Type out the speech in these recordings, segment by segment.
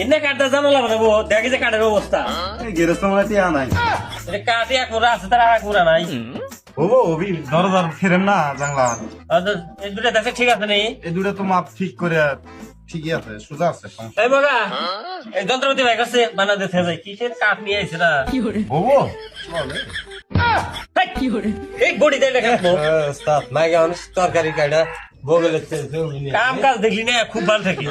এনে কাটতে জানালা বানাবো দেখি যে কাঠের অবস্থা গেরেজ তো মানে টিয়া নাই কাঠে এক মোড়া আছে তার এক মোড়া নাই হবো হবি দরজার ফেরেন না জানলা এই দুটা দেখে ঠিক আছে নি এই দুটো তো মাপ ঠিক করে ঠিকই আছে সোজা আছে সমস্যা এই বাবা এই যন্ত্রপাতি ভাই কাছে বানাতে থেকে যায় কিসের কাঠ নিয়ে আইছে না হবো এই বডি দেয় লেখা ওস্তাদ মাইকে মানুষ তরকারি কাটা বগলে কাম কাজ দেখলি না খুব ভালো থাকি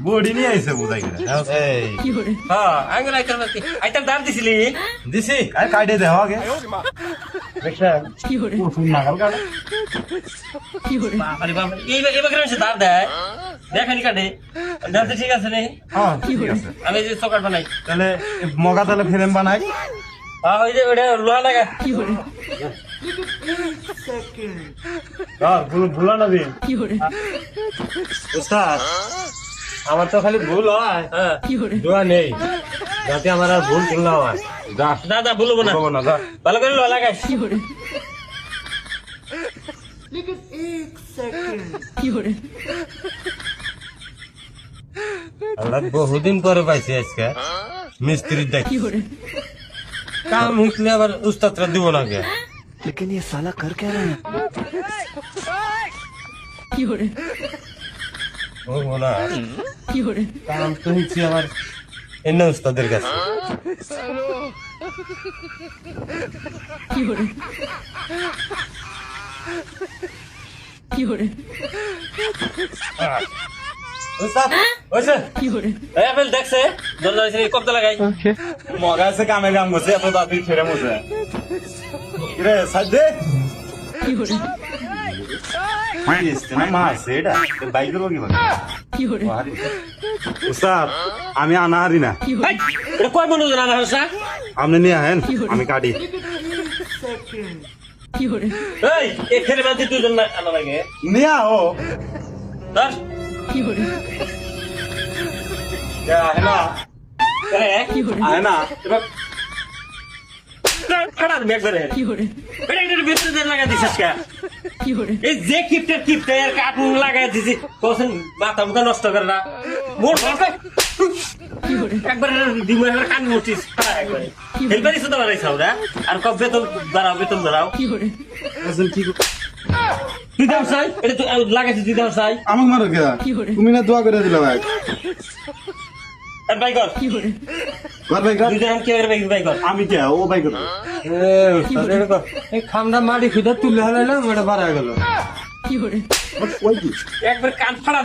বডি নিয়ে আইছে বোঝাই হ্যাঁ আঙ্গুল আইতাম দাম দিছিলি দিছি আরে কাটে দেও আগে দেখছেন ফোন নাগাল কাটে আরে বাবা এই বাগের এসে দাম দেয় দেখানি কাটে দামতে ঠিক আছে নে হ্যাঁ ঠিক আছে আমি যে চকাট বানাই তাহলে মগা তাহলে ফ্রেম বানাই হ্যাঁ ওই যে ওটা লোহা লাগা ভুলা না দিন ওস্তাদ আমার তো খালি ভুল হয় হ্যাঁ দোয়া নেই যাতে আমার আর ভুল ভুল না হয় যা দাদা বলবো না বলবো না যা ভালো করে লোহা লাগাই আমরা বহুদিন পরে পাইছি আজকে মিস্ত্রির দেখি কাম হিকলে আবার উস্তাদরা দিব না কে लेकिन ये साला कर क्या रहा है বলবো না কাম তো হিকছি আবার এনে উস্তাদের কাছে উস্তাদ ওইছে এই আপেল দেখছে দরজা এসে কবজা লাগাই মগা আছে কামে কাম করছে এত দাদি ফেরে মছে রে সাজে উস্তাদ আমি আনা হারি না এটা কয় মনে জানা হসা আপনি নিয়ে আহেন আমি কাটি এই এখানে বাদি দুজন না আনা লাগে নিয়ে আও ধর আহে না আহে না এবার খাড়া দিবি একবারে এটা একটা বেশি দেন লাগা দিছিস কা এই যে কিপটা এর কাটুন লাগাই দিছি কোসেন মাথা মুখা নষ্ট করে না মোর ভাবে একবার দিমু একবার কান মুটিস খাড়া একবারে হেলবারি সুদা বানাই সাউরা আর কব বেতন দাও আসল কি তুই দাও চাই এটা তুই লাগাইছিস তুই দাও চাই আমাকে মারো কে তুমি না দোয়া করে দিলা ভাই আর ভাই কর কর ভাই কর দুজন কি করে ভাই কর আমি কে ও ভাই কর উস্তাদ এরকম এই খামটা মাটি খুঁজে তুলে হলাইলাম ওটা বাড়া গেল ওই কি একবার কান ফাড়া